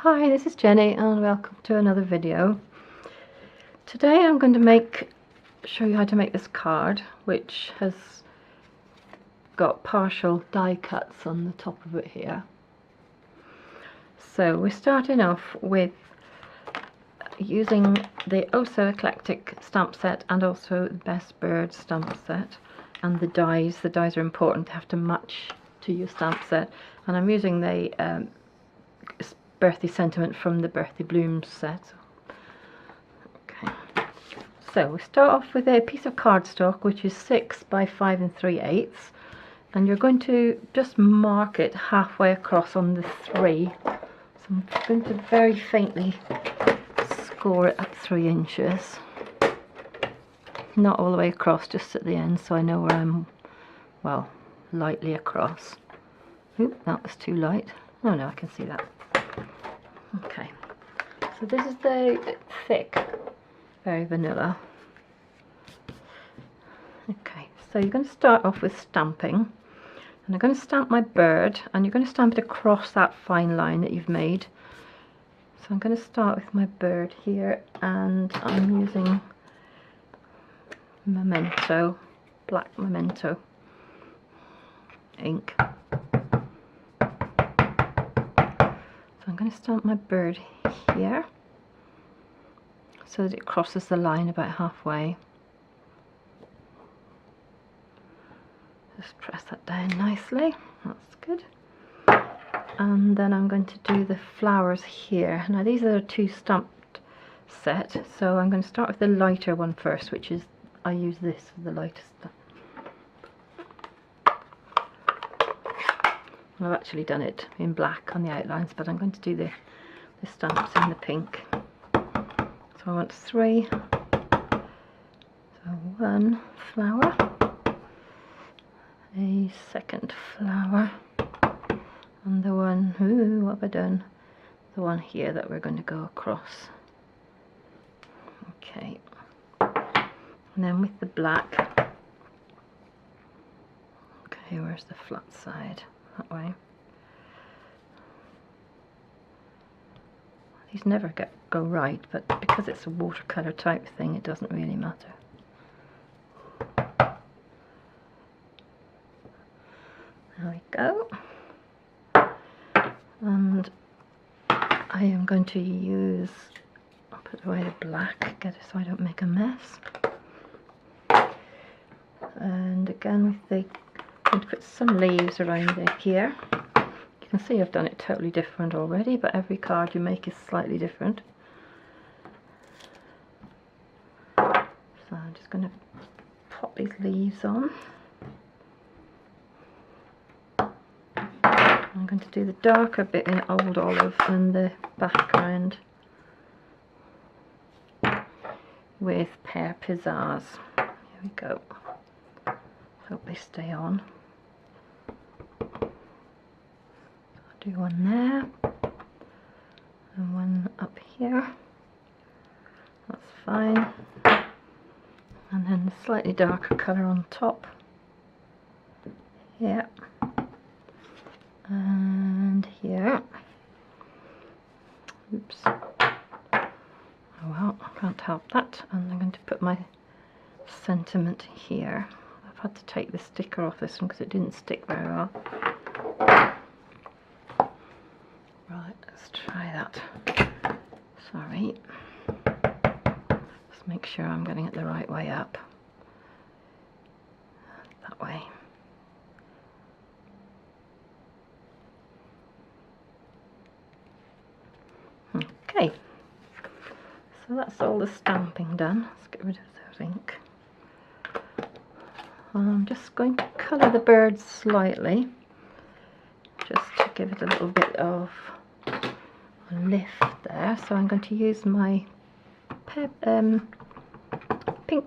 Hi, this is Jenny and welcome to another video. Today I'm going to show you how to make this card, which has got partial die cuts on the top of it here. So we're starting off with using the Oh So Eclectic stamp set and also the Best Bird stamp set, and the dies. The dies are important to have to match to your stamp set, and I'm using the Birthday Sentiment from the Birthday Blooms set. Okay, so we start off with a piece of cardstock which is 6 by 5 3/8, and you're going to just mark it halfway across on the 3. So I'm going to very faintly score it at 3 inches, not all the way across, just at the end, so I know where I'm, well, lightly across. Oop, that was too light. Oh no, I can see that. Okay, so this is the thick, very vanilla. Okay, so you're going to start off with stamping, and I'm going to stamp my bird, and you're going to stamp it across that fine line that you've made. So I'm going to start with my bird here, and I'm using Memento, black Memento ink. I'm going to stamp my bird here so that it crosses the line about halfway. Just press that down nicely, that's good. And then I'm going to do the flowers here. Now these are a 2 stamped set, so I'm going to start with the lighter one first, which is, I use this for the lightest stuff. I've actually done it in black on the outlines, but I'm going to do the stamps in the pink. So I want 3, so 1 flower, a second flower, and the one, ooh, what have I done? The one here that we're going to go across. Okay, and then with the black, okay, where's the flat side? That way. These never go right, but because it's a watercolour type thing, it doesn't really matter. There we go. And I am going to use, I'll put away the black, get it so I don't make a mess. And again with the, I'm going to put some leaves around it here. You can see I've done it totally different already, but every card you make is slightly different. So I'm just going to pop these leaves on. I'm going to do the darker bit in Old Olive and the background with Pear Pizzaz. Here we go. Hope they stay on. I'll do one there and one up here. That's fine. And then the slightly darker colour on top. Here. And here. Oops. Oh well, I can't help that. And I'm going to put my sentiment here. I've had to take the sticker off this one because it didn't stick very well. Right, let's try that. Sorry. Just make sure I'm getting it the right way up. That way. Okay. So that's all the stamping done. Let's get rid of the ink. I'm just going to colour the bird slightly, just to give it a little bit of a lift there. So I'm going to use my pink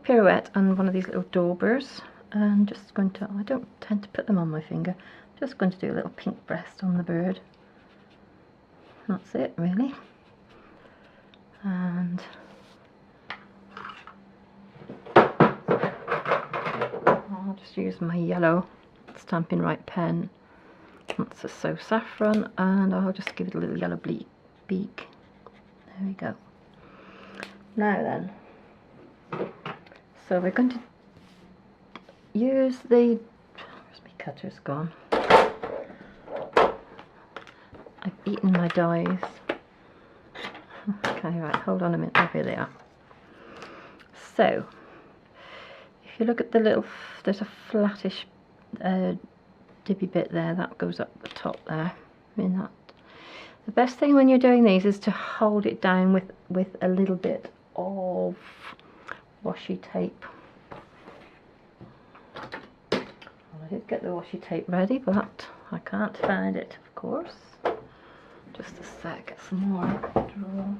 Pirouette and one of these little daubers, and just going to, I don't tend to put them on my finger, just going to do a little pink breast on the bird. That's it really. And I'll just use my yellow Stampin' Up pen. That's a So Saffron, and I'll just give it a little yellow bead beak. There we go. Now then, so we're going to use the, where's my cutter's gone? I've eaten my dies. Okay, right, hold on a minute. Oh, here they are. So, if you look at the little, there's a flattish dippy bit there that goes up the top there. I mean that. The best thing when you're doing these is to hold it down with a little bit of washi tape. Well, I did get the washi tape ready, but I can't find it, of course. Just a sec, get some more draw.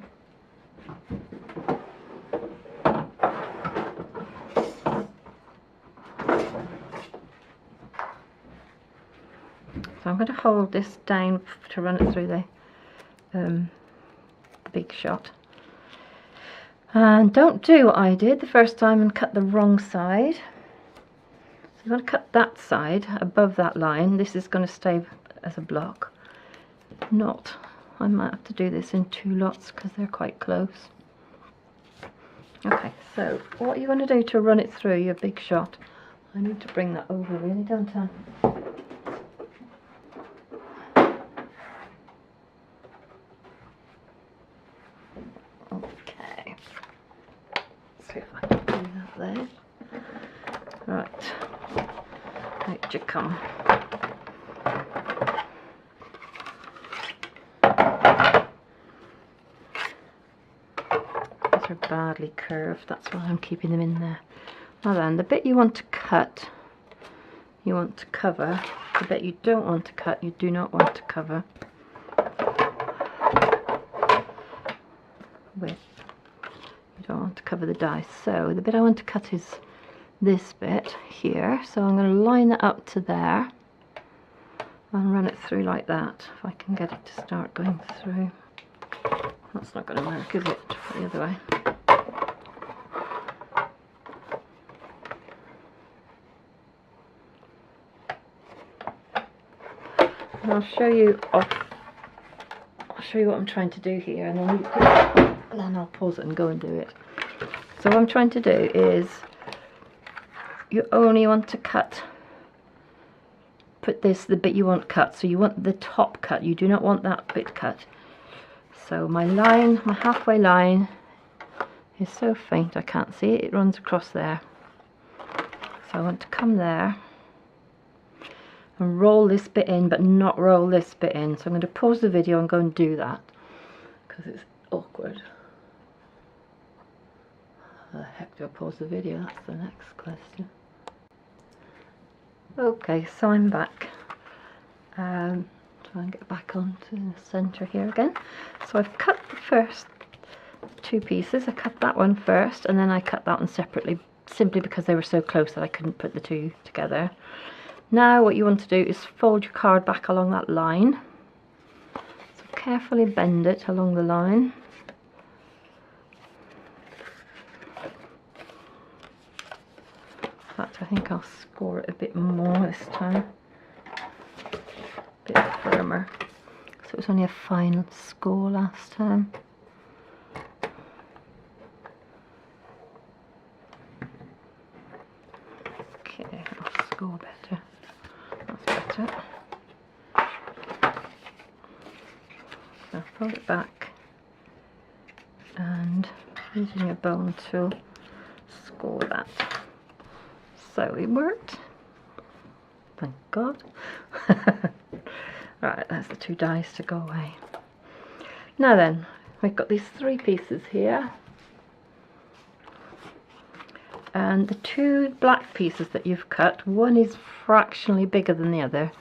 So I'm going to hold this down to run it through the big shot. And don't do what I did the first time and cut the wrong side. So I'm going to cut that side above that line. This is going to stay as a block. If not, I might have to do this in 2 lots because they're quite close. Okay, so what you're going to do to run it through your big shot, I need to bring that over really, don't I? Okay, see if I can do that there. Right, out you come. These are badly curved, that's why I'm keeping them in there. Now then, the bit you want to cut, you want to cover. The bit you don't want to cut, you do not want to cover with. You don't want to cover the dice. So the bit I want to cut is this bit here. So I'm going to line that up to there and run it through like that. If I can get it to start going through. That's not going to work, is it? Try the other way. And I'll show you what I'm trying to do here, and then I'll pause it and go and do it. So what I'm trying to do is, you only want to put the bit you want cut, so you want the top cut, you do not want that bit cut. So my line, my halfway line is so faint I can't see it, it runs across there. So I want to come there and roll this bit in, but not roll this bit in. So I'm going to pause the video and go and do that, because it's awkward. How the heck do I pause the video? That's the next question. Okay, so I'm back. Try and get back onto the centre here again. So I've cut the first 2 pieces. I cut that one first, and then I cut that one separately, simply because they were so close that I couldn't put the 2 together. Now what you want to do is fold your card back along that line. So carefully bend it along the line. In fact, I think I'll score it a bit more this time. A bit firmer. So it was only a final score last time. Okay, I'll score better. That's better. So fold it back and using a bone tool, score that. So it worked. Thank God. Right, that's the 2 dies to go away. Now then, we've got these 3 pieces here. And the 2 black pieces that you've cut, one is fractionally bigger than the other.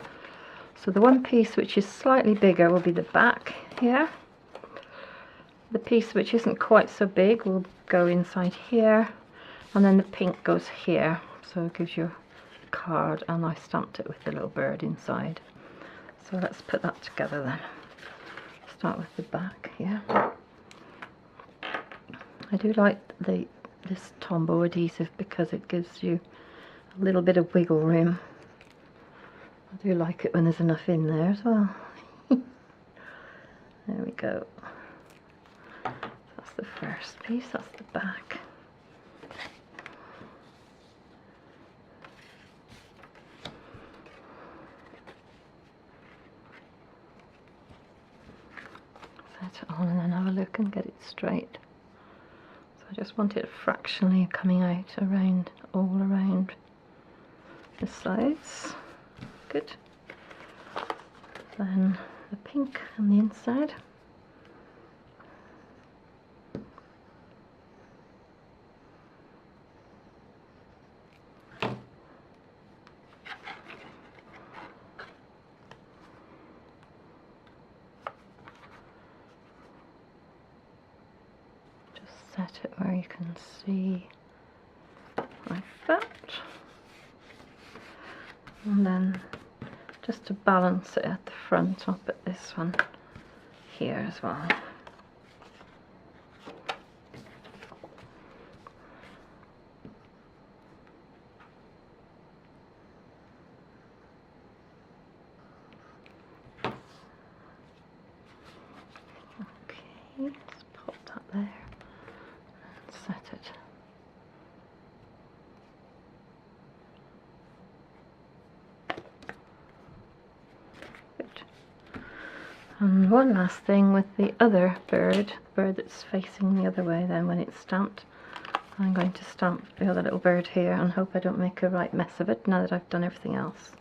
So the one piece which is slightly bigger will be the back here. The piece which isn't quite so big will go inside here. And then the pink goes here. So it gives you a card, and I stamped it with the little bird inside. So let's put that together then. Start with the back here. I do like this Tombow adhesive because it gives you a little bit of wiggle room. I do like it when there's enough in there as well. There we go. first piece, that's the back. Set it on and then have a look and get it straight. So I just want it fractionally coming out around, all around the sides. Good. Then the pink on the inside. Set it where you can see like that, and then just to balance it at the front, I'll put this one here as well. Okay, let's pop that there. Set it. Good. And one last thing with the other bird that's facing the other way, then when it's stamped, I'm going to stamp the other little bird here and hope I don't make a right mess of it now that I've done everything else.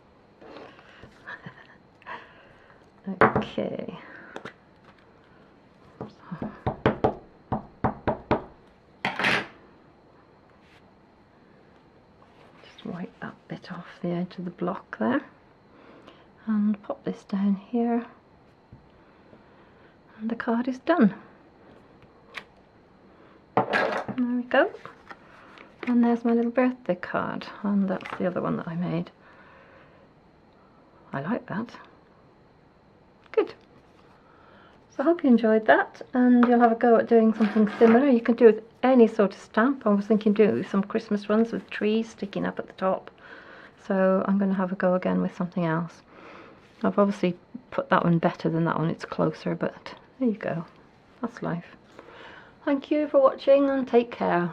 Okay. Wipe that bit off the edge of the block there and pop this down here, and the card is done. There we go, and there's my little birthday card, and that's the other one that I made. I like that. Good. So I hope you enjoyed that, and you'll have a go at doing something similar. You can do it with any sort of stamp. I was thinking do some Christmas ones with trees sticking up at the top. So I'm going to have a go again with something else. I've obviously put that one better than that one. It's closer, but there you go. That's life. Thank you for watching and take care.